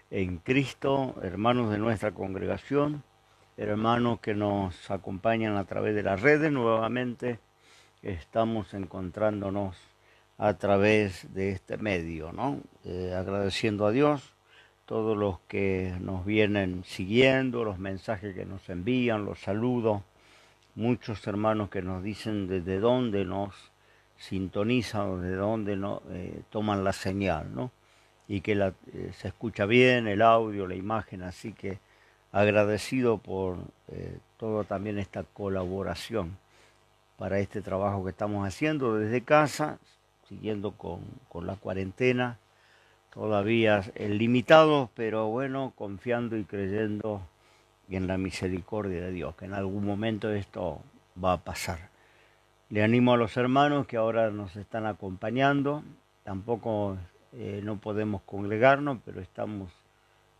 en Cristo, hermanos de nuestra congregación, hermanos que nos acompañan a través de las redes. Nuevamente estamos encontrándonos a través de este medio, ¿no? Agradeciendo a Dios todos los que nos vienen siguiendo, los mensajes que nos envían, los saludos, muchos hermanos que nos dicen desde dónde nos sintonizan o desde dónde toman la señal, ¿no? Y que se escucha bien el audio, la imagen, así que agradecido por toda también esta colaboración para este trabajo que estamos haciendo desde casa, siguiendo con la cuarentena, todavía limitados, pero bueno, confiando y creyendo en la misericordia de Dios, que en algún momento esto va a pasar. Le animo a los hermanos que ahora nos están acompañando, tampoco no podemos congregarnos, pero estamos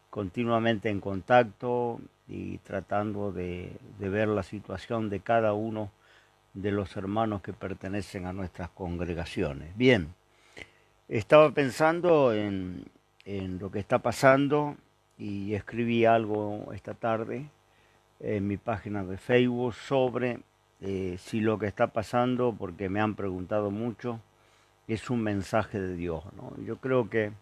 continuamente en contacto y tratando de ver la situación de cada uno de los hermanos que pertenecen a nuestras congregaciones. Bien, estaba pensando en lo que está pasando y escribí algo esta tarde en mi página de Facebook sobre si lo que está pasando, porque me han preguntado mucho, es un mensaje de Dios, ¿no? Yo creo que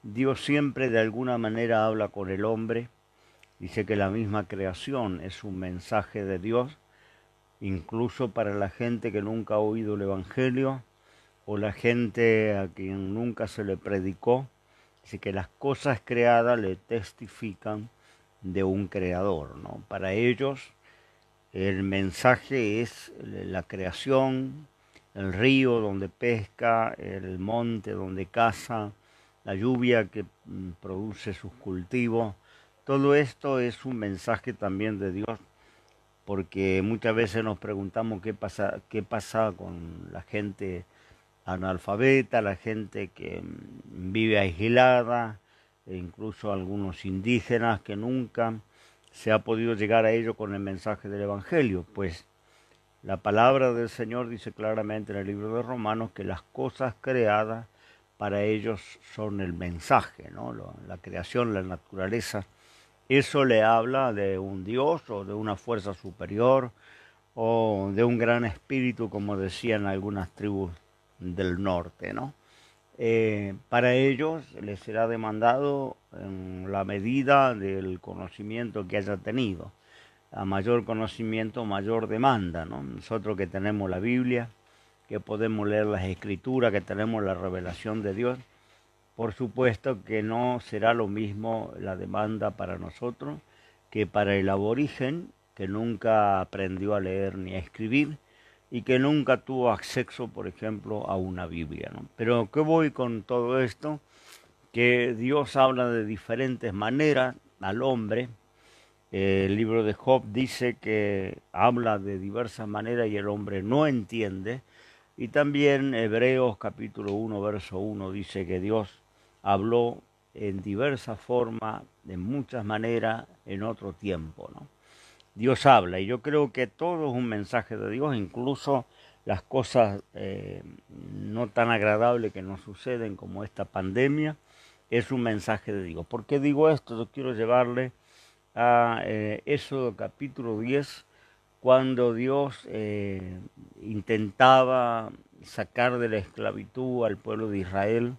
Dios siempre de alguna manera habla con el hombre. Dice que la misma creación es un mensaje de Dios, incluso para la gente que nunca ha oído el Evangelio o la gente a quien nunca se le predicó. Dice que las cosas creadas le testifican de un creador, ¿no? Para ellos el mensaje es la creación, el río donde pesca, el monte donde caza, la lluvia que produce sus cultivos. Todo esto es un mensaje también de Dios, porque muchas veces nos preguntamos qué pasa con la gente analfabeta, la gente que vive aislada, e incluso algunos indígenas que nunca se ha podido llegar a ellos con el mensaje del Evangelio. Pues la palabra del Señor dice claramente en el libro de Romanos que las cosas creadas para ellos son el mensaje, ¿no? La creación, la naturaleza. Eso le habla de un Dios o de una fuerza superior o de un gran espíritu, como decían algunas tribus del norte, ¿no? Para ellos les será demandado en la medida del conocimiento que haya tenido. A mayor conocimiento, mayor demanda, ¿no? Nosotros que tenemos la Biblia, que podemos leer las Escrituras, que tenemos la revelación de Dios, por supuesto que no será lo mismo la demanda para nosotros que para el aborigen, que nunca aprendió a leer ni a escribir y que nunca tuvo acceso, por ejemplo, a una Biblia, ¿no? Pero ¿qué voy con todo esto? Que Dios habla de diferentes maneras al hombre. El libro de Job dice que habla de diversas maneras y el hombre no entiende. Y también Hebreos capítulo 1, verso 1 dice que Dios habló en diversas formas, de muchas maneras, en otro tiempo, ¿no? Dios habla y yo creo que todo es un mensaje de Dios, incluso las cosas no tan agradables que nos suceden como esta pandemia, es un mensaje de Dios. ¿Por qué digo esto? Yo quiero llevarle a Éxodo capítulo 10, cuando Dios intentaba sacar de la esclavitud al pueblo de Israel.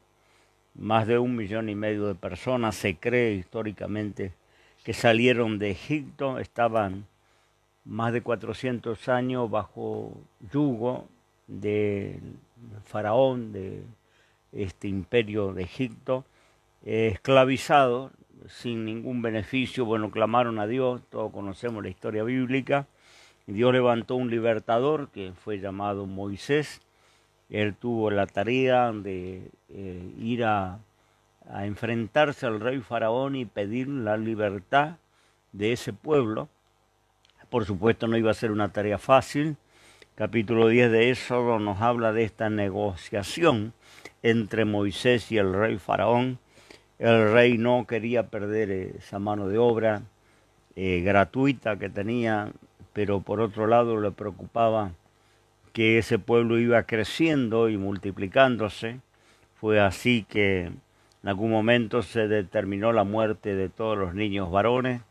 Más de 1,5 millones de personas, se cree históricamente, que salieron de Egipto, estaban más de 400 años bajo yugo del faraón, de este imperio de Egipto, esclavizados, sin ningún beneficio. Bueno, clamaron a Dios, todos conocemos la historia bíblica. Dios levantó un libertador que fue llamado Moisés. Él tuvo la tarea de ir a enfrentarse al rey faraón y pedir la libertad de ese pueblo. Por supuesto no iba a ser una tarea fácil. Capítulo 10 de Éxodo nos habla de esta negociación entre Moisés y el rey faraón. El rey no quería perder esa mano de obra gratuita que tenía, pero por otro lado le preocupaba que ese pueblo iba creciendo y multiplicándose. Fue así que En algún momento se determinó la muerte de todos los niños varones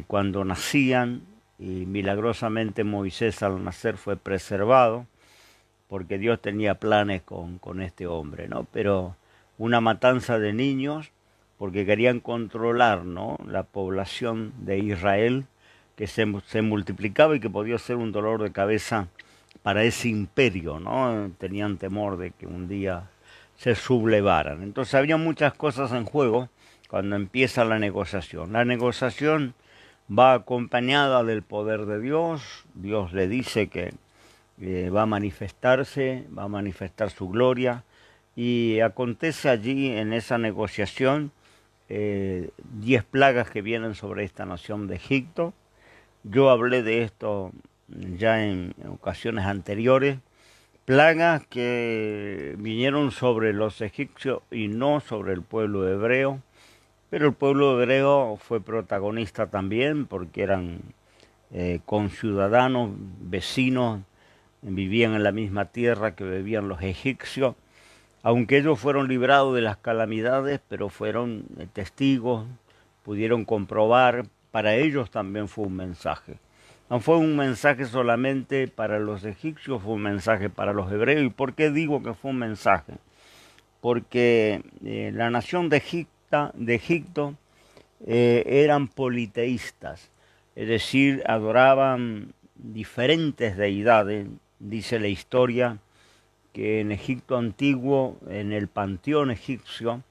cuando nacían, y milagrosamente Moisés al nacer fue preservado porque Dios tenía planes con este hombre, ¿no? Pero una matanza de niños porque querían controlar, ¿no?, la población de Israel, que se multiplicaba y que podía ser un dolor de cabeza para ese imperio, ¿no? Tenían temor de que un día se sublevaran. Entonces había muchas cosas en juego cuando empieza la negociación. La negociación va acompañada del poder de Dios. Dios le dice que va a manifestarse, va a manifestar su gloria, y acontece allí en esa negociación 10 plagas que vienen sobre esta nación de Egipto. Yo hablé de esto ya en ocasiones anteriores, plagas que vinieron sobre los egipcios y no sobre el pueblo hebreo, pero el pueblo hebreo fue protagonista también porque eran conciudadanos, vecinos, vivían en la misma tierra que vivían los egipcios, aunque ellos fueron librados de las calamidades, pero fueron testigos, pudieron comprobar, para ellos también fue un mensaje. No fue un mensaje solamente para los egipcios, fue un mensaje para los hebreos. ¿Y por qué digo que fue un mensaje? Porque la nación de Egipto eran politeístas, es decir, adoraban diferentes deidades. Dice la historia que en Egipto antiguo, en el panteón egipcio,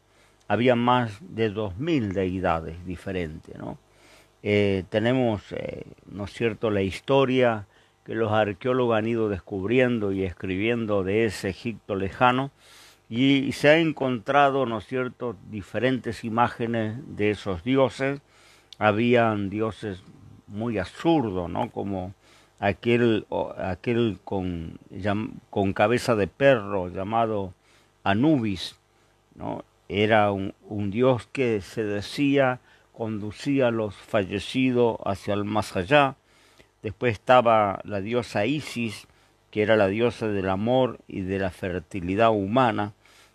había más de 2000 deidades diferentes, ¿no? Tenemos, ¿no es cierto?, la historia que los arqueólogos han ido descubriendo y escribiendo de ese Egipto lejano, y se ha encontrado, ¿no es cierto?, diferentes imágenes de esos dioses. Habían dioses muy absurdos, ¿no?, como aquel con cabeza de perro llamado Anubis, ¿no? Era un dios que se decía conducía a los fallecidos hacia el más allá. Después estaba la diosa Isis, que era la diosa del amor y de la fertilidad humana.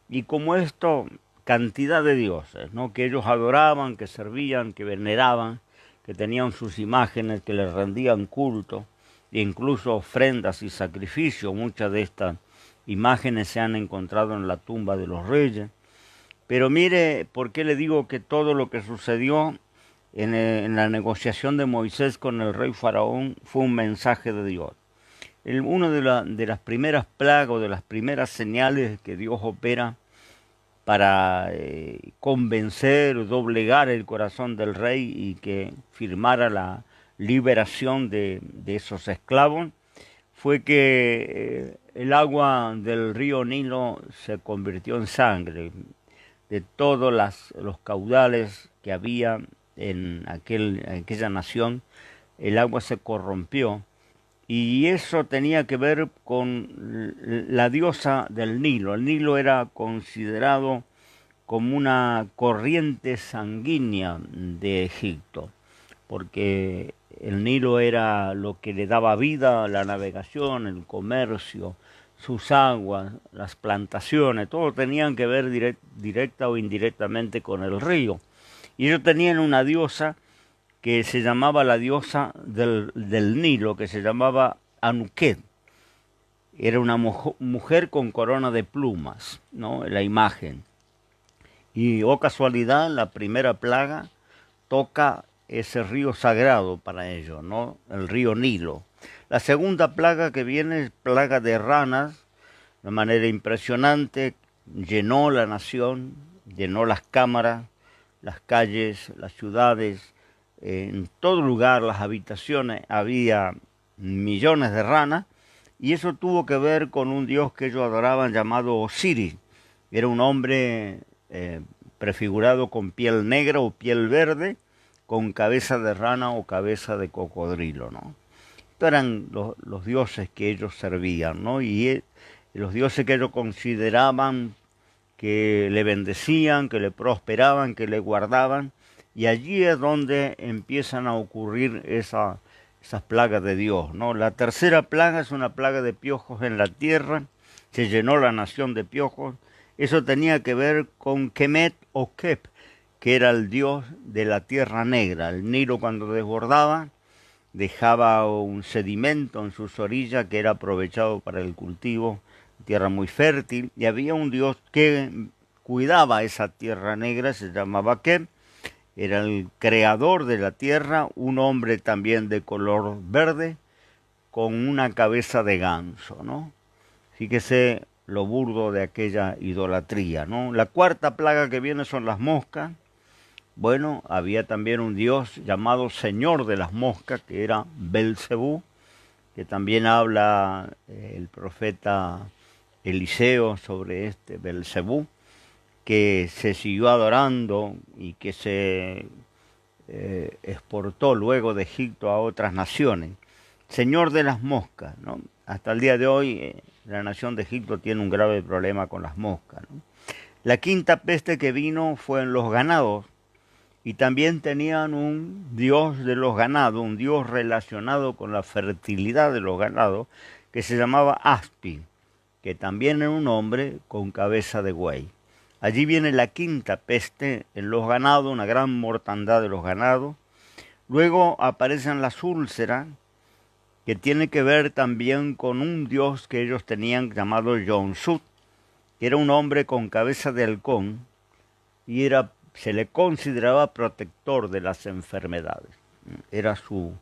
Y como esto, cantidad de dioses, ¿no?, que ellos adoraban, que servían, que veneraban, que tenían sus imágenes, que les rendían culto, e incluso ofrendas y sacrificios. Muchas de estas imágenes se han encontrado en la tumba de los reyes. Pero mire, ¿por qué le digo que todo lo que sucedió en la negociación de Moisés con el rey Faraón fue un mensaje de Dios? Una de las primeras plagas, de las primeras señales que Dios opera para convencer, doblegar el corazón del rey y que firmara la liberación de esos esclavos, fue que el agua del río Nilo se convirtió en sangre. De todos los caudales que había en aquella nación, el agua se corrompió, y eso tenía que ver con la diosa del Nilo. El Nilo era considerado como una corriente sanguínea de Egipto, porque el Nilo era lo que le daba vida a la navegación, el comercio, sus aguas, las plantaciones, todo tenían que ver directa o indirectamente con el río. Y ellos tenían una diosa que se llamaba la diosa del Nilo, que se llamaba Anuket. Era una mujer con corona de plumas, ¿no?, la imagen. Y, oh casualidad, la primera plaga toca ese río sagrado para ellos, ¿no?, el río Nilo. La segunda plaga que viene es plaga de ranas, de manera impresionante, llenó la nación, llenó las cámaras, las calles, las ciudades, en todo lugar, las habitaciones, había millones de ranas, y eso tuvo que ver con un dios que ellos adoraban llamado Osiris. Era un hombre prefigurado con piel negra o piel verde, con cabeza de rana o cabeza de cocodrilo, ¿no? Estos eran los dioses que ellos servían, ¿no? Y los dioses que ellos consideraban que le bendecían, que le prosperaban, que le guardaban. Y allí es donde empiezan a ocurrir esas plagas de Dios, ¿no? La tercera plaga es una plaga de piojos en la tierra. Se llenó la nación de piojos. Eso tenía que ver con Kemet o Kep, que era el dios de la tierra negra. El Nilo, cuando desbordaba, dejaba un sedimento en sus orillas que era aprovechado para el cultivo, tierra muy fértil, y había un dios que cuidaba esa tierra negra, se llamaba Kep, era el creador de la tierra, un hombre también de color verde, con una cabeza de ganso, ¿no? Fíjese lo burdo de aquella idolatría, ¿no? La cuarta plaga que viene son las moscas. Bueno, había también un dios llamado Señor de las moscas, que era Belcebú, que también habla el profeta Eliseo sobre este Belcebú, que se siguió adorando y que se exportó luego de Egipto a otras naciones. Señor de las moscas, ¿no? Hasta el día de hoy la nación de Egipto tiene un grave problema con las moscas, ¿no? La quinta peste que vino fue en los ganados, y también tenían un dios de los ganados, un dios relacionado con la fertilidad de los ganados, que se llamaba Aspi, que también era un hombre con cabeza de buey. Allí viene la quinta peste en los ganados, una gran mortandad de los ganados. Luego aparecen las úlceras, que tiene que ver también con un dios que ellos tenían llamado Yonsut, que era un hombre con cabeza de halcón y se le consideraba protector de las enfermedades. Era su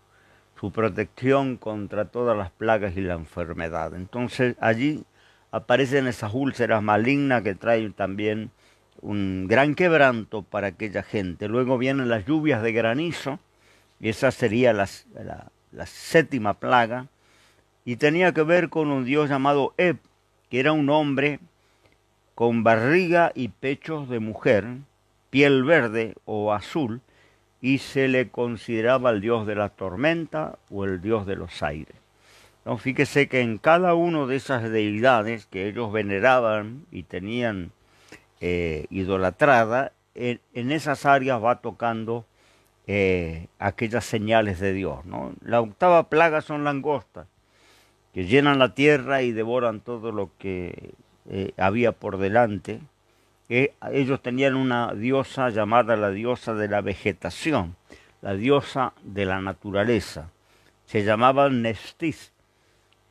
protección contra todas las plagas y la enfermedad. Entonces allí aparecen esas úlceras malignas que traen también un gran quebranto para aquella gente. Luego vienen las lluvias de granizo, y esa sería la séptima plaga, y tenía que ver con un dios llamado Eb, que era un hombre con barriga y pechos de mujer, piel verde o azul, y se le consideraba el dios de la tormenta o el dios de los aires. ¿No? Fíjese que en cada una de esas deidades que ellos veneraban y tenían idolatrada, en esas áreas va tocando aquellas señales de Dios, ¿no? La octava plaga son langostas, que llenan la tierra y devoran todo lo que había por delante. Ellos tenían una diosa llamada la diosa de la vegetación, la diosa de la naturaleza. Se llamaba Nestis,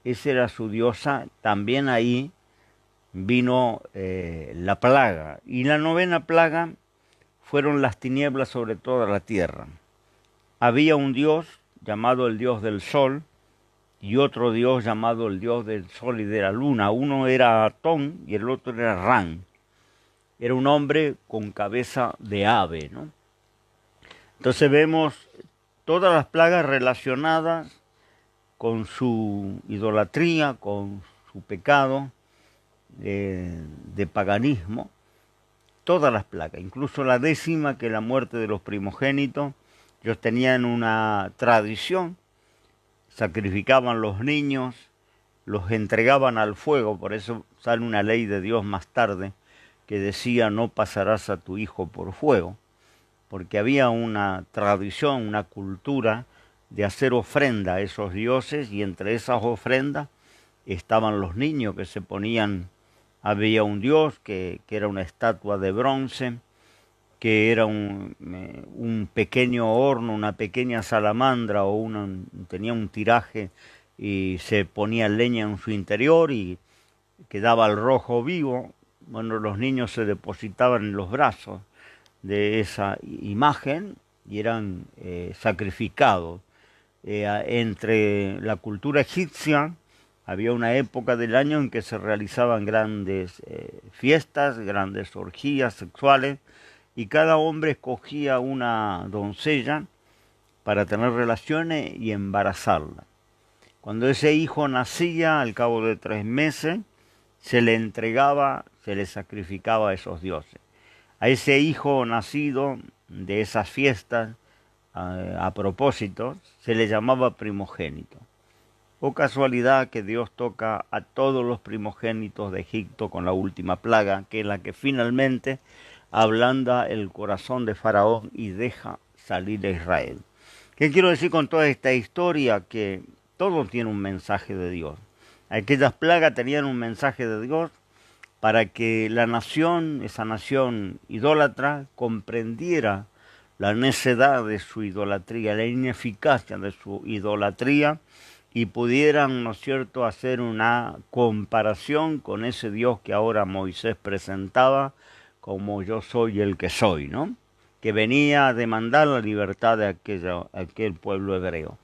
esa era su diosa. También ahí vino la plaga. Y la novena plaga fueron las tinieblas sobre toda la tierra. Había un dios llamado el dios del sol y otro dios llamado el dios del sol y de la luna. Uno era Atón y el otro era Ran. Era un hombre con cabeza de ave, ¿no? Entonces vemos todas las plagas relacionadas con su idolatría, con su pecado de paganismo. Todas las plagas, incluso la décima, que es la muerte de los primogénitos. Ellos tenían una tradición, sacrificaban los niños, los entregaban al fuego. Por eso sale una ley de Dios más tarde que decía: no pasarás a tu hijo por fuego, porque había una tradición, una cultura de hacer ofrenda a esos dioses, y entre esas ofrendas estaban los niños que se ponían. Había un dios que era una estatua de bronce, que era un pequeño horno, una pequeña salamandra, tenía un tiraje y se ponía leña en su interior y quedaba al rojo vivo. Bueno, los niños se depositaban en los brazos de esa imagen y eran sacrificados. Entre la cultura egipcia había una época del año en que se realizaban grandes fiestas, grandes orgías sexuales, y cada hombre escogía una doncella para tener relaciones y embarazarla. Cuando ese hijo nacía, al cabo de 3 meses, se le entregaba, se le sacrificaba a esos dioses. A ese hijo nacido de esas fiestas, a propósito, se le llamaba primogénito. O casualidad que Dios toca a todos los primogénitos de Egipto con la última plaga, que es la que finalmente ablanda el corazón de Faraón y deja salir a Israel. ¿Qué quiero decir con toda esta historia? Que todo tiene un mensaje de Dios. Aquellas plagas tenían un mensaje de Dios. para que la nación, esa nación idólatra, comprendiera la necedad de su idolatría, la ineficacia de su idolatría, y pudieran, ¿no es cierto?, hacer una comparación con ese Dios que ahora Moisés presentaba como yo soy el que soy, ¿no? Que venía a demandar la libertad de aquel pueblo hebreo.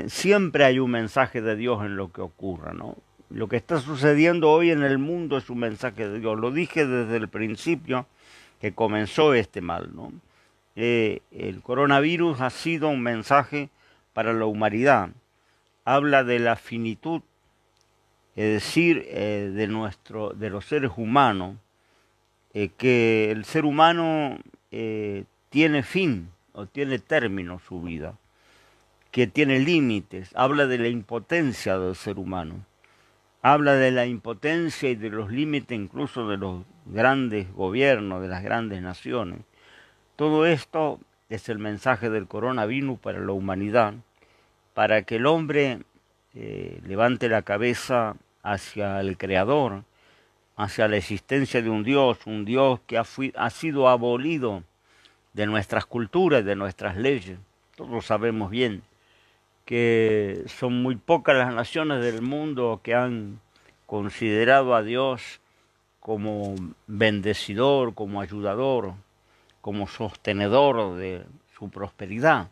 Siempre hay un mensaje de Dios en lo que ocurra, ¿no? Lo que está sucediendo hoy en el mundo es un mensaje de Dios. Lo dije desde el principio que comenzó este mal, ¿no? El coronavirus ha sido un mensaje para la humanidad. Habla de la finitud, es decir, de los seres humanos, que el ser humano tiene fin o tiene término su vida, que tiene límites. Habla de la impotencia del ser humano. Habla de la impotencia y de los límites incluso de los grandes gobiernos, de las grandes naciones. Todo esto es el mensaje del coronavirus para la humanidad, para que el hombre levante la cabeza hacia el Creador, hacia la existencia de un Dios que ha sido abolido de nuestras culturas, de nuestras leyes. Todos sabemos bien que son muy pocas las naciones del mundo que han considerado a Dios como bendecidor, como ayudador, como sostenedor de su prosperidad.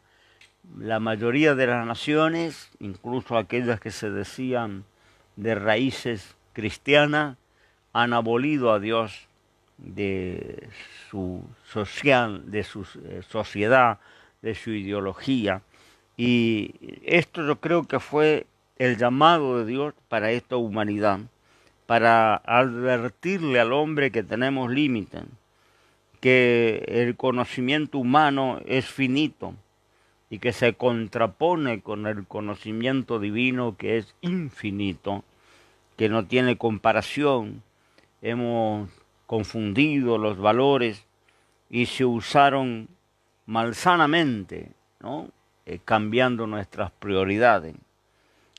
La mayoría de las naciones, incluso aquellas que se decían de raíces cristianas, han abolido a Dios de su sociedad, de su ideología. Y esto yo creo que fue el llamado de Dios para esta humanidad, para advertirle al hombre que tenemos límites, que el conocimiento humano es finito y que se contrapone con el conocimiento divino que es infinito, que no tiene comparación. Hemos confundido los valores y se usaron malsanamente, ¿no? Cambiando nuestras prioridades.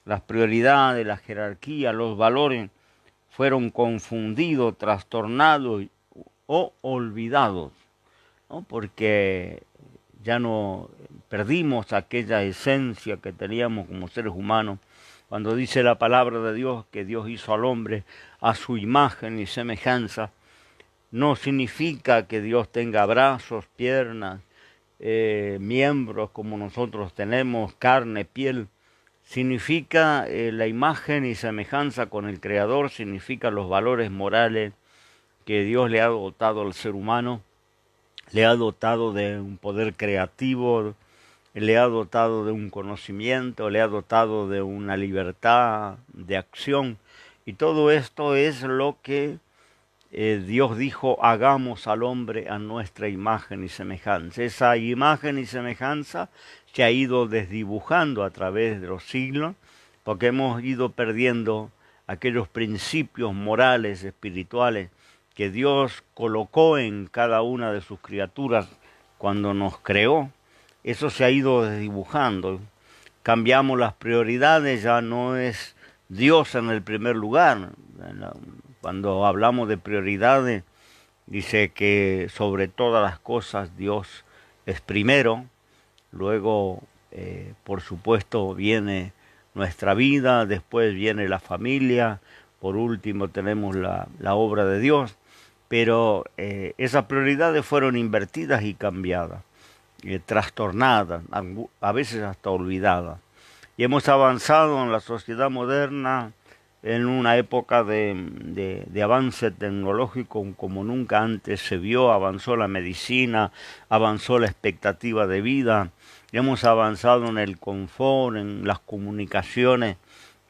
Las prioridades, la jerarquía, los valores fueron confundidos, trastornados o olvidados, ¿no? Porque ya no perdimos aquella esencia que teníamos como seres humanos. Cuando dice la palabra de Dios que Dios hizo al hombre a su imagen y semejanza, no significa que Dios tenga brazos, piernas, miembros como nosotros tenemos, carne, piel. Significa la imagen y semejanza con el Creador, significa los valores morales que Dios le ha dotado al ser humano, le ha dotado de un poder creativo, le ha dotado de un conocimiento, le ha dotado de una libertad de acción. Y todo esto es lo que Dios dijo, hagamos al hombre a nuestra imagen y semejanza. Esa imagen y semejanza se ha ido desdibujando a través de los siglos, porque hemos ido perdiendo aquellos principios morales, espirituales, que Dios colocó en cada una de sus criaturas cuando nos creó. Eso se ha ido desdibujando. Cambiamos las prioridades, ya no es Dios en el primer lugar. Cuando hablamos de prioridades, dice que sobre todas las cosas Dios es primero, luego por supuesto viene nuestra vida, después viene la familia, por último tenemos la obra de Dios, pero esas prioridades fueron invertidas y cambiadas, trastornadas, a veces hasta olvidadas. Y hemos avanzado en la sociedad moderna en una época de avance tecnológico como nunca antes se vio. Avanzó la medicina, avanzó la expectativa de vida, hemos avanzado en el confort, en las comunicaciones,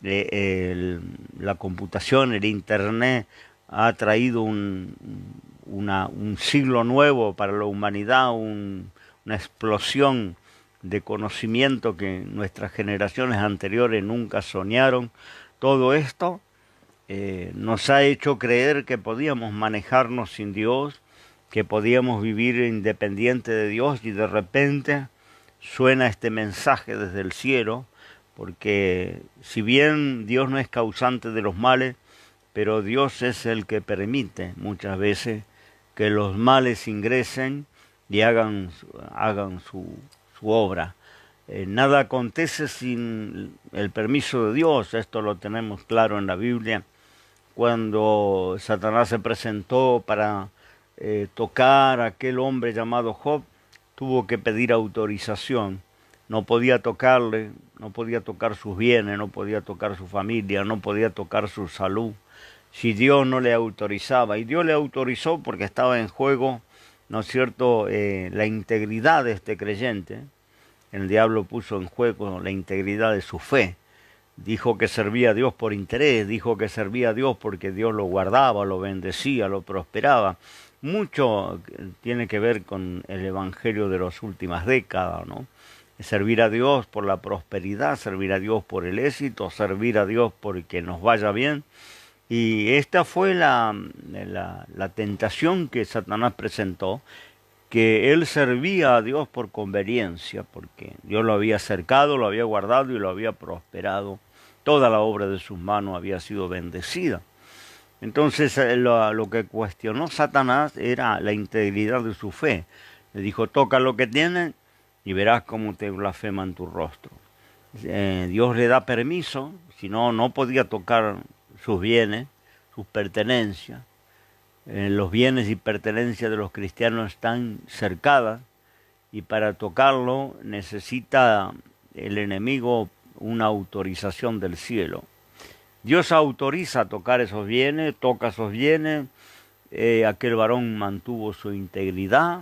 la computación, el internet ha traído un siglo nuevo para la humanidad, una explosión de conocimiento que nuestras generaciones anteriores nunca soñaron. Todo esto nos ha hecho creer que podíamos manejarnos sin Dios, que podíamos vivir independiente de Dios, y de repente suena este mensaje desde el cielo, porque si bien Dios no es causante de los males, pero Dios es el que permite muchas veces que los males ingresen y hagan su obra. Nada acontece sin el permiso de Dios, esto lo tenemos claro en la Biblia. Cuando Satanás se presentó para tocar a aquel hombre llamado Job, tuvo que pedir autorización. No podía tocarle, no podía tocar sus bienes, no podía tocar su familia, no podía tocar su salud, si Dios no le autorizaba. Y Dios le autorizó porque estaba en juego, ¿no es cierto?, la integridad de este creyente. El diablo puso en juego la integridad de su fe. Dijo que servía a Dios por interés, dijo que servía a Dios porque Dios lo guardaba, lo bendecía, lo prosperaba. Mucho tiene que ver con el evangelio de las últimas décadas, ¿no? Servir a Dios por la prosperidad, servir a Dios por el éxito, servir a Dios porque nos vaya bien. Y esta fue la tentación que Satanás presentó, que él servía a Dios por conveniencia, porque Dios lo había cercado, lo había guardado y lo había prosperado. Toda la obra de sus manos había sido bendecida. Entonces lo que cuestionó Satanás era la integridad de su fe. Le dijo, toca lo que tienen y verás cómo te blasfeman tu rostro. Dios le da permiso, si no, no podía tocar sus bienes, sus pertenencias. Los bienes y pertenencias de los cristianos están cercadas y para tocarlo necesita el enemigo una autorización del cielo. Dios autoriza a tocar esos bienes, toca esos bienes. Aquel varón mantuvo su integridad,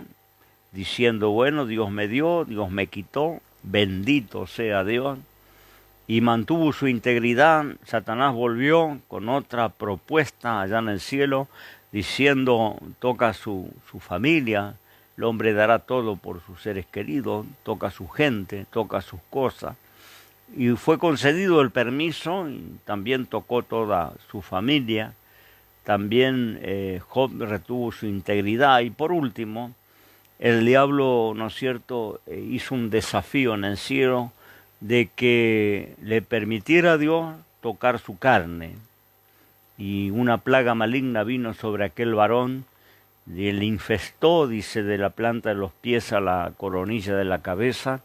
diciendo, bueno, Dios me dio, Dios me quitó, bendito sea Dios. Y mantuvo su integridad. Satanás volvió con otra propuesta allá en el cielo, diciendo, toca su familia, el hombre dará todo por sus seres queridos, toca su gente, toca sus cosas. Y fue concedido el permiso, y también tocó toda su familia. También Job retuvo su integridad. Y por último, el diablo, ¿no es cierto?, hizo un desafío en el cielo de que le permitiera a Dios tocar su carne. Y una plaga maligna vino sobre aquel varón, y le infestó, dice, de la planta de los pies a la coronilla de la cabeza.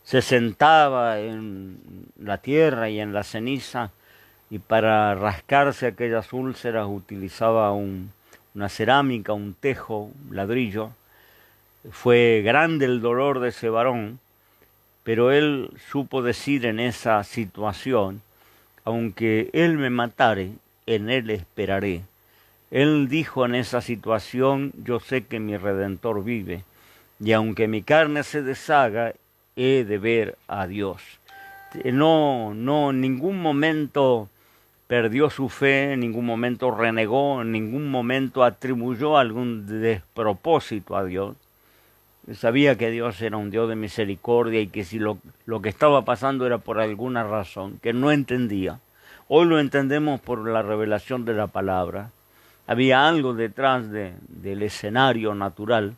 Se sentaba en la tierra y en la ceniza, y para rascarse aquellas úlceras utilizaba una cerámica, un tejo, un ladrillo. Fue grande el dolor de ese varón, pero él supo decir en esa situación, aunque él me matare, en él esperaré. Él dijo en esa situación, yo sé que mi Redentor vive, y aunque mi carne se deshaga, he de ver a Dios. No, en ningún momento perdió su fe, en ningún momento renegó, en ningún momento atribuyó algún despropósito a Dios. Sabía que Dios era un Dios de misericordia y que si lo que estaba pasando era por alguna razón que no entendía. Hoy lo entendemos por la revelación de la palabra. Había algo detrás del escenario natural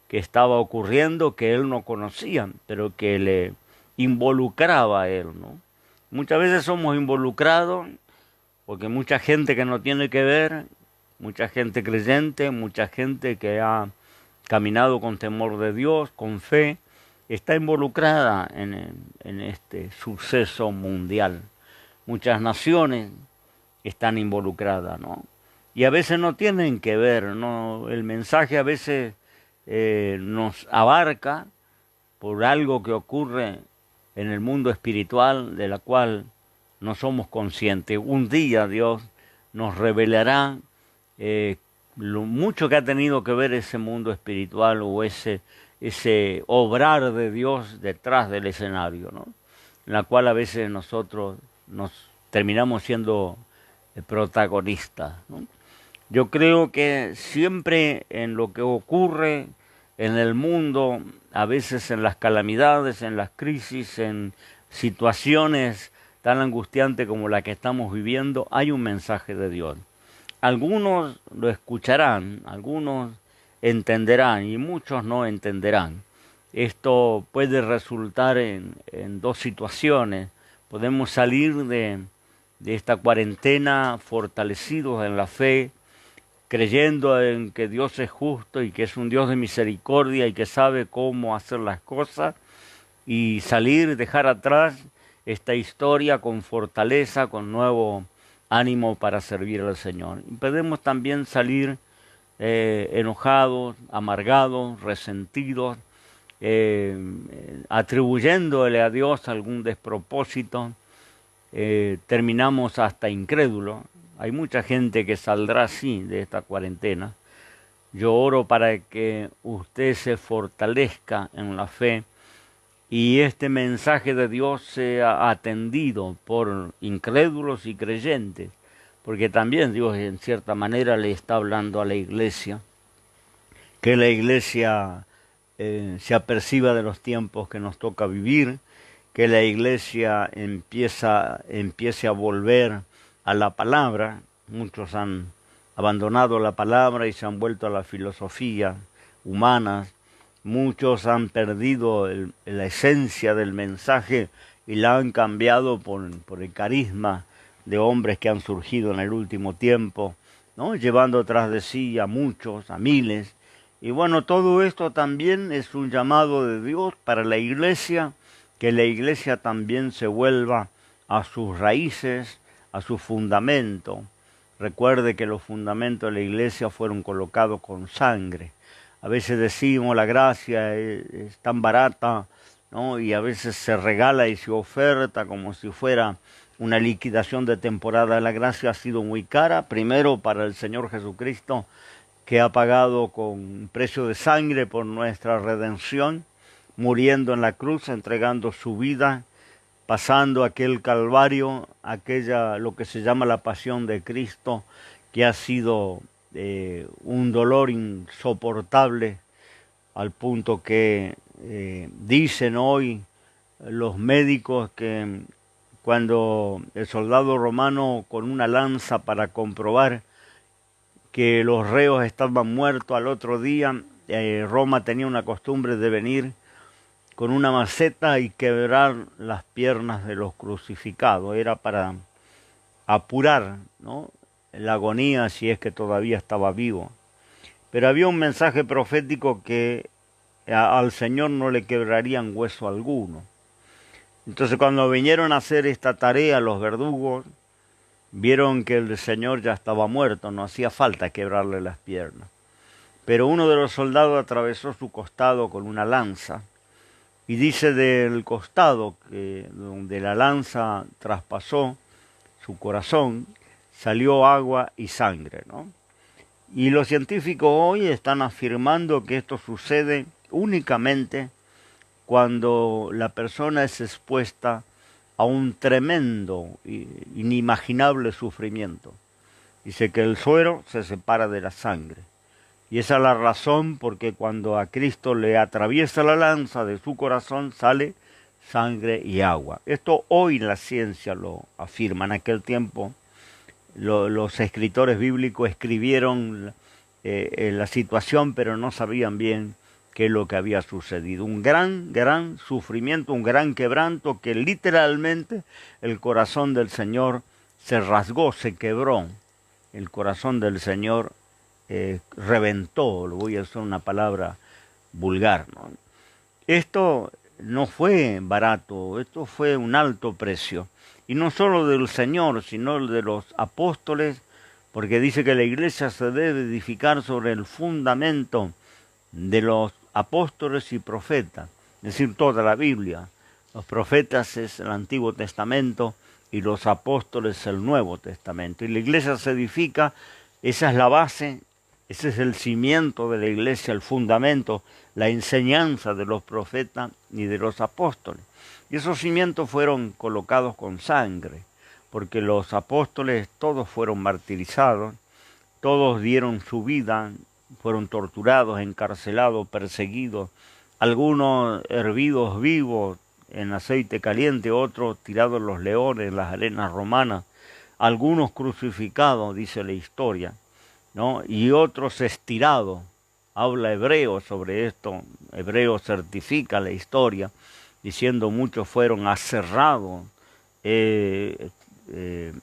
que estaba ocurriendo que él no conocía, pero que le involucraba a él, ¿no? Muchas veces somos involucrados porque mucha gente que no tiene que ver, mucha gente creyente, mucha gente que ha caminado con temor de Dios, con fe, está involucrada en este suceso mundial. Muchas naciones están involucradas, ¿no? Y a veces no tienen que ver, ¿no? El mensaje a veces nos abarca por algo que ocurre en el mundo espiritual de la cual no somos conscientes. Un día Dios nos revelará lo mucho que ha tenido que ver ese mundo espiritual o ese obrar de Dios detrás del escenario, ¿no? En la cual a veces nosotros nos terminamos siendo protagonistas, ¿no? Yo creo que siempre en lo que ocurre en el mundo, a veces en las calamidades, en las crisis, en situaciones tan angustiantes como la que estamos viviendo, hay un mensaje de Dios. Algunos lo escucharán, algunos entenderán y muchos no entenderán. Esto puede resultar en dos situaciones. Podemos salir de de esta cuarentena fortalecidos en la fe, creyendo en que Dios es justo y que es un Dios de misericordia y que sabe cómo hacer las cosas, y salir, dejar atrás esta historia con fortaleza, con nuevo ánimo para servir al Señor. Y podemos también salir enojados, amargados, resentidos, atribuyéndole a Dios algún despropósito, terminamos hasta incrédulos. Hay mucha gente que saldrá así de esta cuarentena. Yo oro para que usted se fortalezca en la fe y este mensaje de Dios sea atendido por incrédulos y creyentes, porque también Dios en cierta manera le está hablando a la iglesia, que la iglesia se aperciba de los tiempos que nos toca vivir, que la iglesia empiece a volver a la palabra. Muchos han abandonado la palabra y se han vuelto a la filosofía humana. Muchos han perdido la esencia del mensaje y la han cambiado por el carisma de hombres que han surgido en el último tiempo, ¿no? Llevando tras de sí a muchos, a miles. Y bueno, todo esto también es un llamado de Dios para la iglesia, que la iglesia también se vuelva a sus raíces, a su fundamento. Recuerde que los fundamentos de la iglesia fueron colocados con sangre. A veces decimos la gracia es tan barata, ¿no? Y a veces se regala y se oferta como si fuera una liquidación de temporada. La gracia ha sido muy cara, primero para el Señor Jesucristo, que ha pagado con un precio de sangre por nuestra redención, muriendo en la cruz, entregando su vida, pasando aquel calvario, lo que se llama la pasión de Cristo, que ha sido un dolor insoportable, al punto que dicen hoy los médicos que cuando el soldado romano con una lanza para comprobar que los reos estaban muertos al otro día, Roma tenía una costumbre de venir con una maceta y quebrar las piernas de los crucificados. Era para apurar, ¿no?, la agonía si es que todavía estaba vivo. Pero había un mensaje profético que al Señor no le quebrarían hueso alguno. Entonces cuando vinieron a hacer esta tarea los verdugos, vieron que el Señor ya estaba muerto, no hacía falta quebrarle las piernas. Pero uno de los soldados atravesó su costado con una lanza, y dice del costado que donde la lanza traspasó su corazón, salió agua y sangre, ¿no? Y los científicos hoy están afirmando que esto sucede únicamente cuando la persona es expuesta a un tremendo, inimaginable sufrimiento. Dice que el suero se separa de la sangre. Y esa es la razón porque cuando a Cristo le atraviesa la lanza de su corazón sale sangre y agua. Esto hoy la ciencia lo afirma. En aquel tiempo los escritores bíblicos escribieron la situación, pero no sabían bien qué es lo que había sucedido. Un gran sufrimiento, un gran quebranto, que literalmente el corazón del Señor se rasgó, se quebró. El corazón del Señor reventó, lo voy a usar una palabra vulgar, ¿no? Esto no fue barato, esto fue un alto precio. Y no solo del Señor, sino de los apóstoles, porque dice que la iglesia se debe edificar sobre el fundamento de los apóstoles y profetas, es decir, toda la Biblia. Los profetas es el Antiguo Testamento y los apóstoles el Nuevo Testamento. Y la iglesia se edifica, esa es la base, ese es el cimiento de la iglesia, el fundamento, la enseñanza de los profetas y de los apóstoles. Y esos cimientos fueron colocados con sangre, porque los apóstoles todos fueron martirizados, todos dieron su vida, fueron torturados, encarcelados, perseguidos, algunos hervidos vivos en aceite caliente, otros tirados en los leones, en las arenas romanas, algunos crucificados, dice la historia, ¿no? Y otros estirados. Habla Hebreo sobre esto, Hebreo certifica la historia, diciendo muchos fueron aserrados,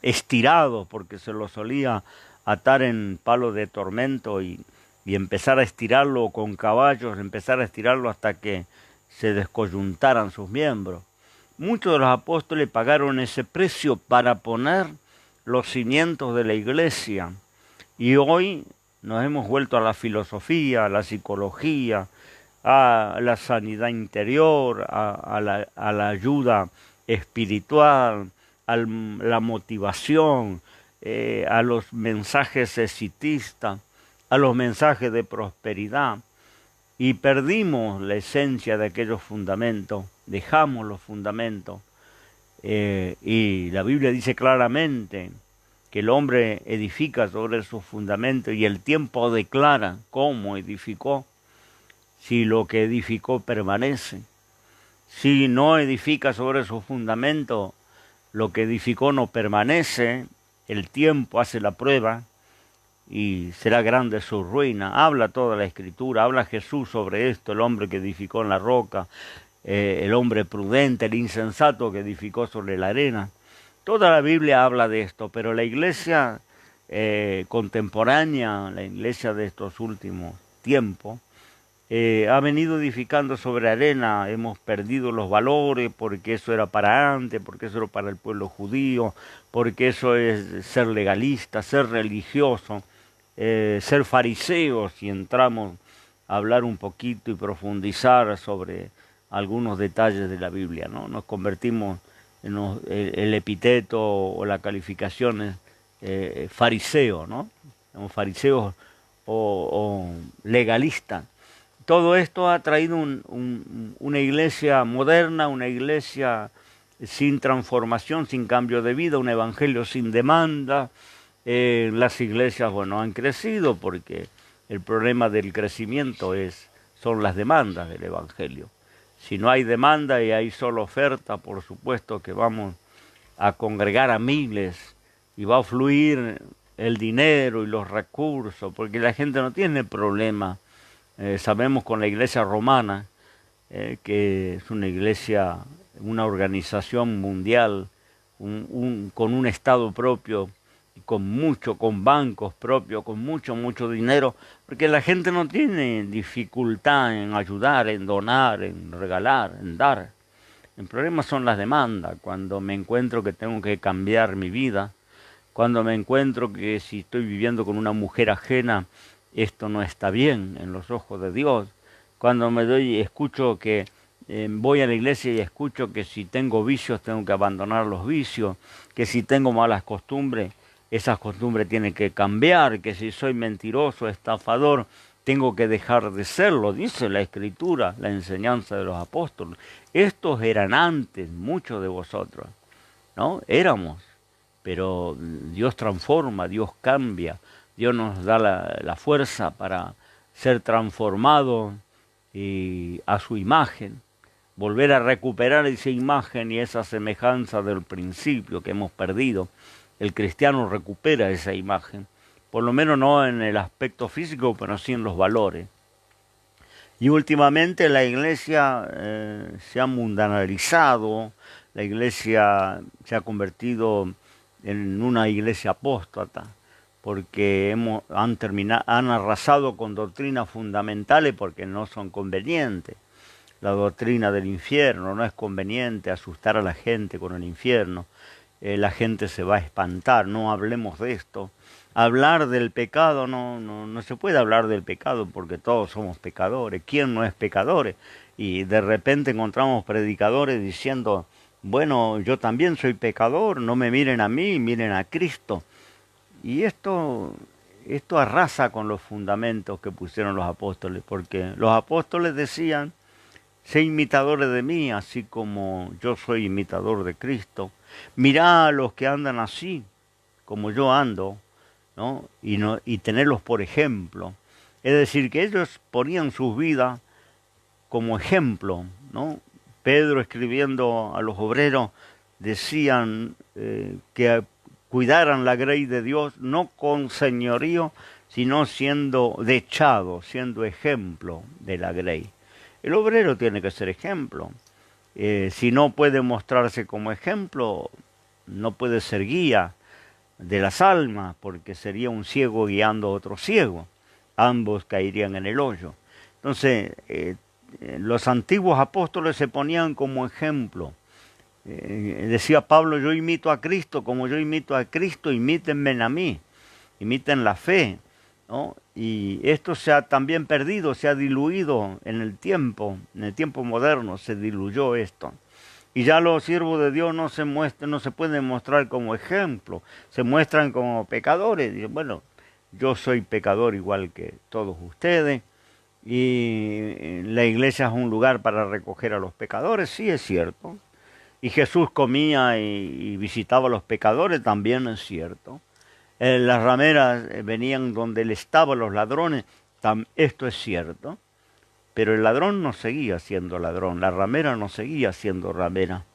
estirados, porque se los solía atar en palo de tormento y empezar a estirarlo con caballos, empezar a estirarlo hasta que se descoyuntaran sus miembros. Muchos de los apóstoles pagaron ese precio para poner los cimientos de la iglesia. Y hoy nos hemos vuelto a la filosofía, a la psicología, a la sanidad interior, a la ayuda espiritual, a la motivación, a los mensajes exitistas, a los mensajes de prosperidad. Y perdimos la esencia de aquellos fundamentos, dejamos los fundamentos. Y la Biblia dice claramente que el hombre edifica sobre sus fundamentos y el tiempo declara cómo edificó, si lo que edificó permanece. Si no edifica sobre sus fundamentos, lo que edificó no permanece, el tiempo hace la prueba y será grande su ruina. Habla toda la Escritura, habla Jesús sobre esto, el hombre que edificó en la roca, el hombre prudente, el insensato que edificó sobre la arena. Toda la Biblia habla de esto, pero la iglesia contemporánea, la iglesia de estos últimos tiempos, ha venido edificando sobre arena. Hemos perdido los valores porque eso era para antes, porque eso era para el pueblo judío, porque eso es ser legalista, ser religioso, ser fariseos, si entramos a hablar un poquito y profundizar sobre algunos detalles de la Biblia, ¿no? Nos convertimos en el epíteto o la calificación fariseo, ¿no? Somos fariseos o legalistas. Todo esto ha traído una iglesia moderna, una iglesia sin transformación, sin cambio de vida, un evangelio sin demanda. Las iglesias, bueno, han crecido porque el problema del crecimiento son las demandas del evangelio. Si no hay demanda y hay solo oferta, por supuesto que vamos a congregar a miles y va a fluir el dinero y los recursos, porque la gente no tiene problema. Sabemos con la iglesia romana, que es una iglesia, una organización mundial, con un estado propio, con bancos propios, con mucho dinero, porque la gente no tiene dificultad en ayudar, en donar, en regalar, en dar. El problema son las demandas, cuando me encuentro que tengo que cambiar mi vida, cuando me encuentro que si estoy viviendo con una mujer ajena, esto no está bien en los ojos de Dios. Cuando escucho que voy a la iglesia y escucho que si tengo vicios tengo que abandonar los vicios, que si tengo malas costumbres, esas costumbres tienen que cambiar, que si soy mentiroso, estafador, tengo que dejar de serlo, dice la Escritura, la enseñanza de los apóstoles. Estos eran antes, muchos de vosotros, ¿no? Éramos, pero Dios transforma, Dios cambia, Dios nos da la fuerza para ser transformados a su imagen, volver a recuperar esa imagen y esa semejanza del principio que hemos perdido. El cristiano recupera esa imagen, por lo menos no en el aspecto físico, pero sí en los valores. Y últimamente la iglesia se ha mundanalizado, la iglesia se ha convertido en una iglesia apóstata, porque han arrasado con doctrinas fundamentales porque no son convenientes. La doctrina del infierno, no es conveniente asustar a la gente con el infierno. La gente se va a espantar, no hablemos de esto. Hablar del pecado, no se puede hablar del pecado porque todos somos pecadores. ¿Quién no es pecador? Y de repente encontramos predicadores diciendo, bueno, yo también soy pecador, no me miren a mí, miren a Cristo. Y esto arrasa con los fundamentos que pusieron los apóstoles, porque los apóstoles decían, sé imitadores de mí, así como yo soy imitador de Cristo. Mirá a los que andan así, como yo ando, ¿no? Y tenerlos por ejemplo. Es decir, que ellos ponían sus vidas como ejemplo, ¿no? Pedro, escribiendo a los obreros, decían que cuidaran la grey de Dios, no con señorío, sino siendo dechado, siendo ejemplo de la grey. El obrero tiene que ser ejemplo. Si no puede mostrarse como ejemplo, no puede ser guía de las almas, porque sería un ciego guiando a otro ciego. Ambos caerían en el hoyo. Entonces, los antiguos apóstoles se ponían como ejemplo. Decía Pablo, yo imito a Cristo, como yo imito a Cristo, imítenme a mí, imiten la fe, ¿no? Y esto se ha también perdido, se ha diluido en el tiempo moderno se diluyó esto. Y ya los siervos de Dios no se pueden mostrar como ejemplo, se muestran como pecadores. Dicen, bueno, yo soy pecador igual que todos ustedes, y la iglesia es un lugar para recoger a los pecadores, sí es cierto. Y Jesús comía y visitaba a los pecadores, también es cierto. Las rameras venían donde él estaba, los ladrones, esto es cierto. Pero el ladrón no seguía siendo ladrón, la ramera no seguía siendo ramera.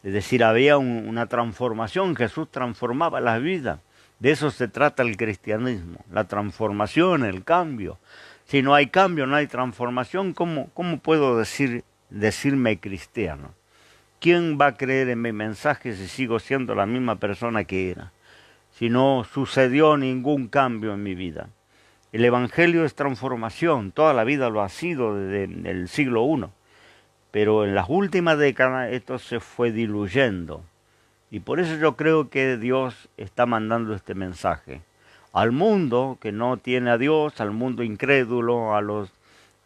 Es decir, había una transformación, Jesús transformaba las vidas. De eso se trata el cristianismo, la transformación, el cambio. Si no hay cambio, no hay transformación, ¿cómo puedo decirme cristiano? ¿Quién va a creer en mi mensaje si sigo siendo la misma persona que era? Si no sucedió ningún cambio en mi vida. El Evangelio es transformación, toda la vida lo ha sido desde el siglo I, pero en las últimas décadas esto se fue diluyendo. Y por eso yo creo que Dios está mandando este mensaje al mundo que no tiene a Dios, al mundo incrédulo, a los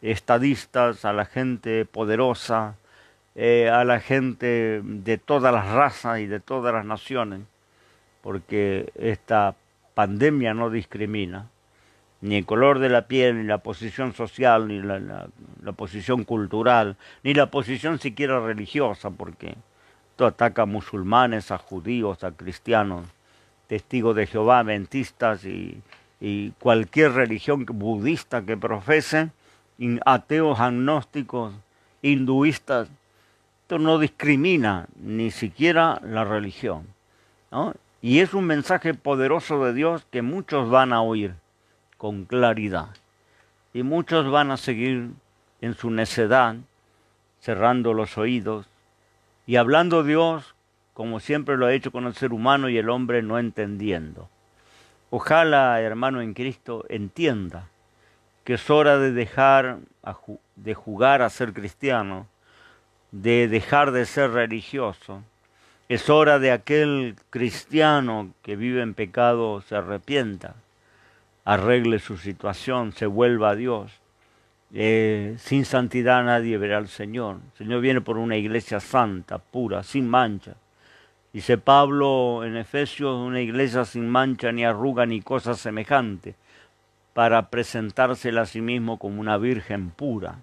estadistas, a la gente poderosa, a la gente de todas las razas y de todas las naciones, porque esta pandemia no discrimina ni el color de la piel, ni la posición social, ni la posición cultural, ni la posición siquiera religiosa, porque esto ataca a musulmanes, a judíos, a cristianos, testigos de Jehová, adventistas y cualquier religión budista que profesen, ateos, agnósticos, hinduistas. Esto no discrimina ni siquiera la religión, ¿no? Y es un mensaje poderoso de Dios que muchos van a oír con claridad. Y muchos van a seguir en su necedad, cerrando los oídos y hablando Dios como siempre lo ha hecho con el ser humano y el hombre no entendiendo. Ojalá, hermano en Cristo, entienda que es hora de dejar de jugar a ser cristiano, de dejar de ser religioso. Es hora de aquel cristiano que vive en pecado se arrepienta, arregle su situación, se vuelva a Dios. Sin santidad nadie verá al Señor. El Señor viene por una iglesia santa, pura, sin mancha. Dice Pablo en Efesios, una iglesia sin mancha, ni arruga, ni cosa semejante, para presentársela a sí mismo como una virgen pura.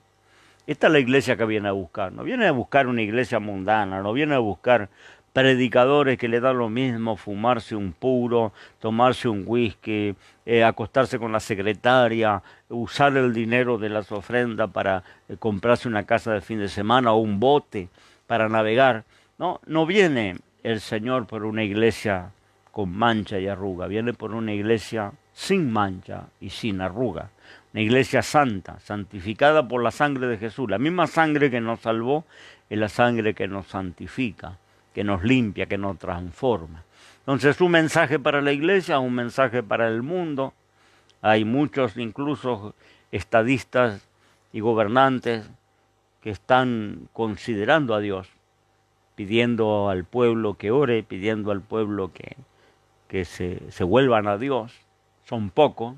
Esta es la iglesia que viene a buscar. No viene a buscar una iglesia mundana, no viene a buscar predicadores que le dan lo mismo fumarse un puro, tomarse un whisky, acostarse con la secretaria, usar el dinero de las ofrendas para comprarse una casa de fin de semana o un bote para navegar. No viene el Señor por una iglesia con mancha y arruga, viene por una iglesia sin mancha y sin arruga. Una iglesia santa, santificada por la sangre de Jesús. La misma sangre que nos salvó es la sangre que nos santifica, que nos limpia, que nos transforma. Entonces, un mensaje para la iglesia, un mensaje para el mundo. Hay muchos, incluso estadistas y gobernantes, que están considerando a Dios, pidiendo al pueblo que ore, pidiendo al pueblo que se vuelvan a Dios. Son pocos,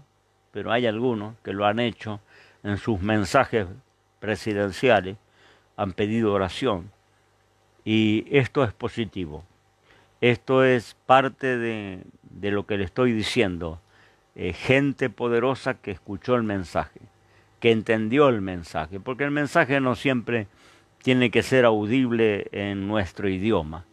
pero hay algunos que lo han hecho en sus mensajes presidenciales, han pedido oración. Y esto es positivo. Esto es parte de lo que le estoy diciendo. Gente poderosa que escuchó el mensaje, que entendió el mensaje, porque el mensaje no siempre tiene que ser audible en nuestro idioma.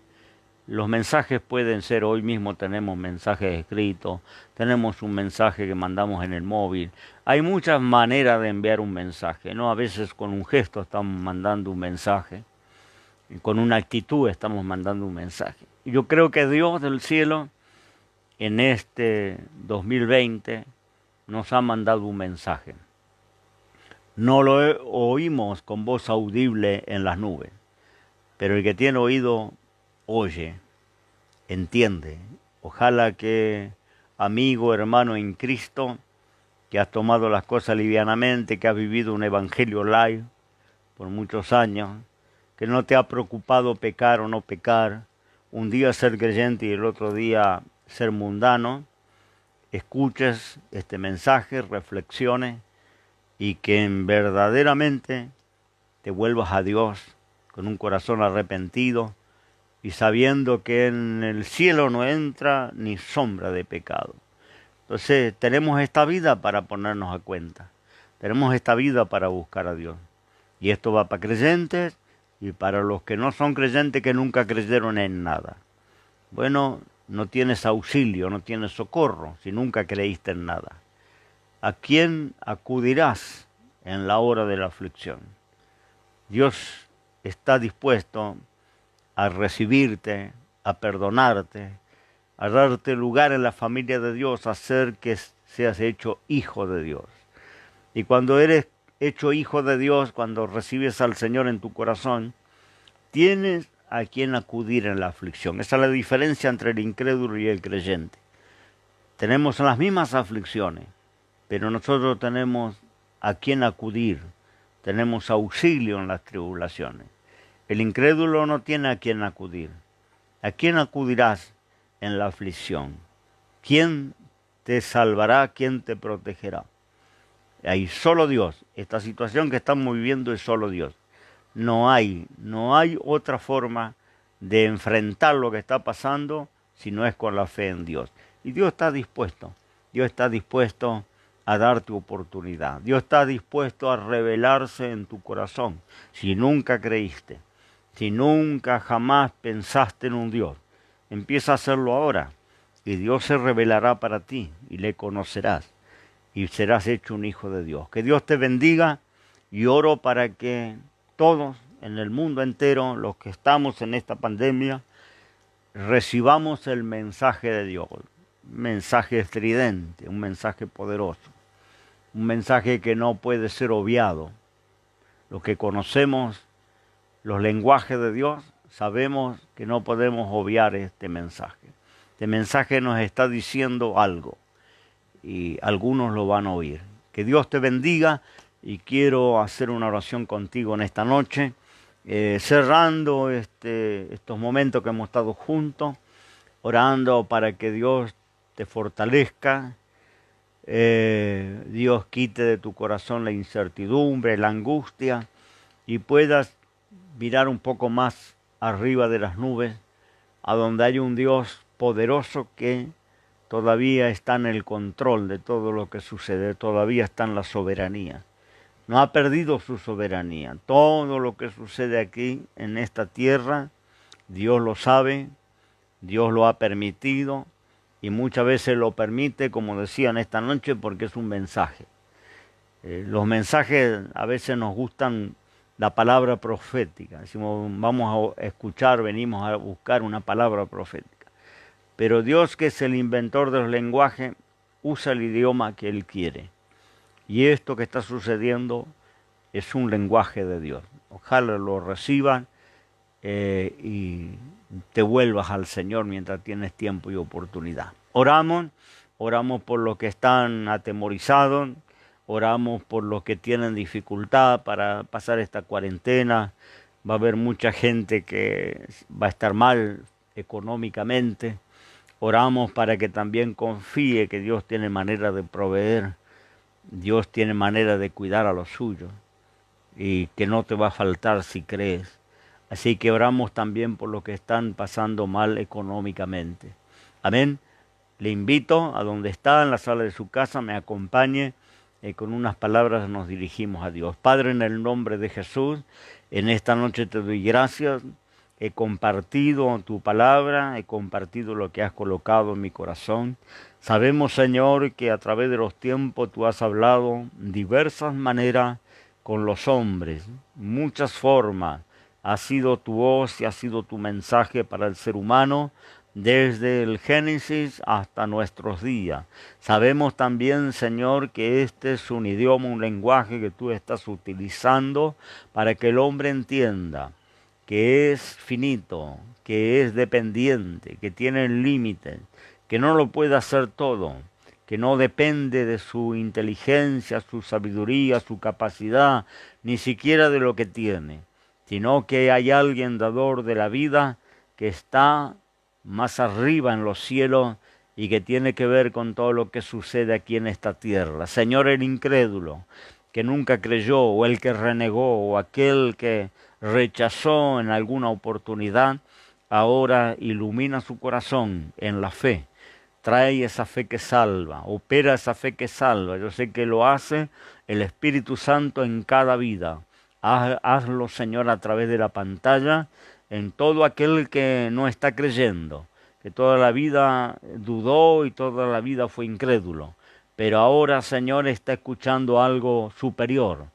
Los mensajes pueden ser, hoy mismo tenemos mensajes escritos, tenemos un mensaje que mandamos en el móvil. Hay muchas maneras de enviar un mensaje, ¿no? A veces con un gesto estamos mandando un mensaje, con una actitud estamos mandando un mensaje. Yo creo que Dios del cielo, en este 2020, nos ha mandado un mensaje. No lo oímos con voz audible en las nubes, pero el que tiene oído, oye. entiende. Ojalá que, amigo, hermano en Cristo, que has tomado las cosas livianamente, que has vivido un evangelio live por muchos años, que no te ha preocupado pecar o no pecar, un día ser creyente y el otro día ser mundano, escuches este mensaje, reflexiones y que verdaderamente te vuelvas a Dios con un corazón arrepentido y sabiendo que en el cielo no entra ni sombra de pecado. Entonces tenemos esta vida para ponernos a cuenta, tenemos esta vida para buscar a Dios. Y esto va para creyentes y para los que no son creyentes que nunca creyeron en nada. Bueno, no tienes auxilio, no tienes socorro si nunca creíste en nada. ¿A quién acudirás en la hora de la aflicción? Dios está dispuesto a recibirte, a perdonarte, a darte lugar en la familia de Dios, a hacer que seas hecho hijo de Dios. Y cuando eres hecho hijo de Dios, cuando recibes al Señor en tu corazón, tienes a quien acudir en la aflicción. Esa es la diferencia entre el incrédulo y el creyente. Tenemos las mismas aflicciones, pero nosotros tenemos a quien acudir, tenemos auxilio en las tribulaciones. El incrédulo no tiene a quien acudir. ¿A quién acudirás en la aflicción? ¿Quién te salvará? ¿Quién te protegerá? Hay solo Dios. Esta situación que estamos viviendo es solo Dios. No hay otra forma de enfrentar lo que está pasando si no es con la fe en Dios. Y Dios está dispuesto a darte oportunidad. Dios está dispuesto a revelarse en tu corazón. Si nunca creíste, si nunca jamás pensaste en un Dios, empieza a hacerlo ahora y Dios se revelará para ti y le conocerás y serás hecho un hijo de Dios. Que Dios te bendiga y oro para que todos en el mundo entero, los que estamos en esta pandemia, recibamos el mensaje de Dios, un mensaje estridente, un mensaje poderoso, un mensaje que no puede ser obviado. Los que conocemos los lenguajes de Dios, sabemos que no podemos obviar este mensaje. Este mensaje nos está diciendo algo y algunos lo van a oír. Que Dios te bendiga y quiero hacer una oración contigo en esta noche, cerrando estos momentos que hemos estado juntos, orando para que Dios te fortalezca, Dios quite de tu corazón la incertidumbre, la angustia y puedas mirar un poco más arriba de las nubes, a donde hay un Dios poderoso que todavía está en el control de todo lo que sucede, todavía está en la soberanía. No ha perdido su soberanía. Todo lo que sucede aquí en esta tierra, Dios lo sabe, Dios lo ha permitido y muchas veces lo permite, como decían esta noche, porque es un mensaje. Los mensajes a veces nos gustan la palabra profética. Decimos, vamos a escuchar, venimos a buscar una palabra profética. Pero Dios, que es el inventor de los lenguajes, usa el idioma que Él quiere. Y esto que está sucediendo es un lenguaje de Dios. Ojalá lo reciban y te vuelvas al Señor mientras tienes tiempo y oportunidad. Oramos por los que están atemorizados, oramos por los que tienen dificultad para pasar esta cuarentena. Va a haber mucha gente que va a estar mal económicamente. Oramos para que también confíe que Dios tiene manera de proveer, Dios tiene manera de cuidar a los suyos y que no te va a faltar si crees. Así que oramos también por los que están pasando mal económicamente. Amén. Le invito a donde está, en la sala de su casa, me acompañe. Con unas palabras nos dirigimos a Dios. Padre, en el nombre de Jesús, en esta noche te doy gracias. He compartido tu palabra, he compartido lo que has colocado en mi corazón. Sabemos, Señor, que a través de los tiempos tú has hablado diversas maneras con los hombres, muchas formas. Ha sido tu voz y ha sido tu mensaje para el ser humano desde el Génesis hasta nuestros días. Sabemos también, Señor, que este es un idioma, un lenguaje que tú estás utilizando para que el hombre entienda que es finito, que es dependiente, que tiene límites, que no lo puede hacer todo, que no depende de su inteligencia, su sabiduría, su capacidad, ni siquiera de lo que tiene, sino que hay alguien dador de la vida que está más arriba en los cielos y que tiene que ver con todo lo que sucede aquí en esta tierra. Señor, el incrédulo, que nunca creyó, o el que renegó, o aquel que rechazó en alguna oportunidad, ahora ilumina su corazón en la fe. Trae esa fe que salva, opera esa fe que salva. Yo sé que lo hace el Espíritu Santo en cada vida. Hazlo, Señor, a través de la pantalla, en todo aquel que no está creyendo, que toda la vida dudó y toda la vida fue incrédulo. Pero ahora, Señor, está escuchando algo superior,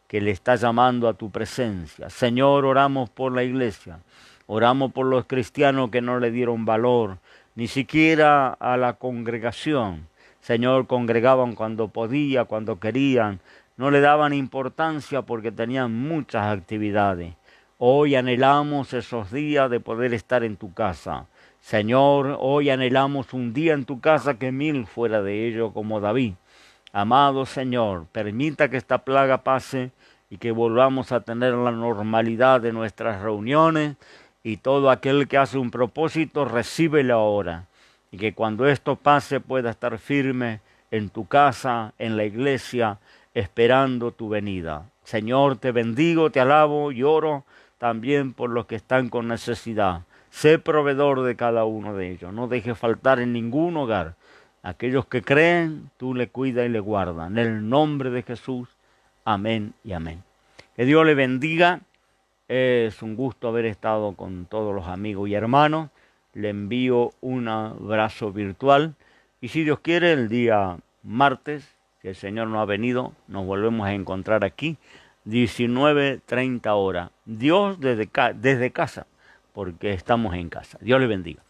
que le está llamando a tu presencia. Señor, oramos por la iglesia, oramos por los cristianos que no le dieron valor, ni siquiera a la congregación. Señor, congregaban cuando podía, cuando querían, no le daban importancia porque tenían muchas actividades. Hoy anhelamos esos días de poder estar en tu casa. Señor, hoy anhelamos un día en tu casa que 1000 fuera de ello, como David. Amado Señor, permita que esta plaga pase y que volvamos a tener la normalidad de nuestras reuniones, y todo aquel que hace un propósito, recíbelo ahora. Y que cuando esto pase pueda estar firme en tu casa, en la iglesia, esperando tu venida. Señor, te bendigo, te alabo y oro también por los que están con necesidad. Sé proveedor de cada uno de ellos. No dejes faltar en ningún hogar. Aquellos que creen, tú le cuidas y le guardas. En el nombre de Jesús. Amén y amén. Que Dios le bendiga. Es un gusto haber estado con todos los amigos y hermanos. Le envío un abrazo virtual. Y si Dios quiere, el día martes, que el Señor no ha venido, nos volvemos a encontrar aquí, 19:30 horas. Dios desde casa, porque estamos en casa. Dios le bendiga.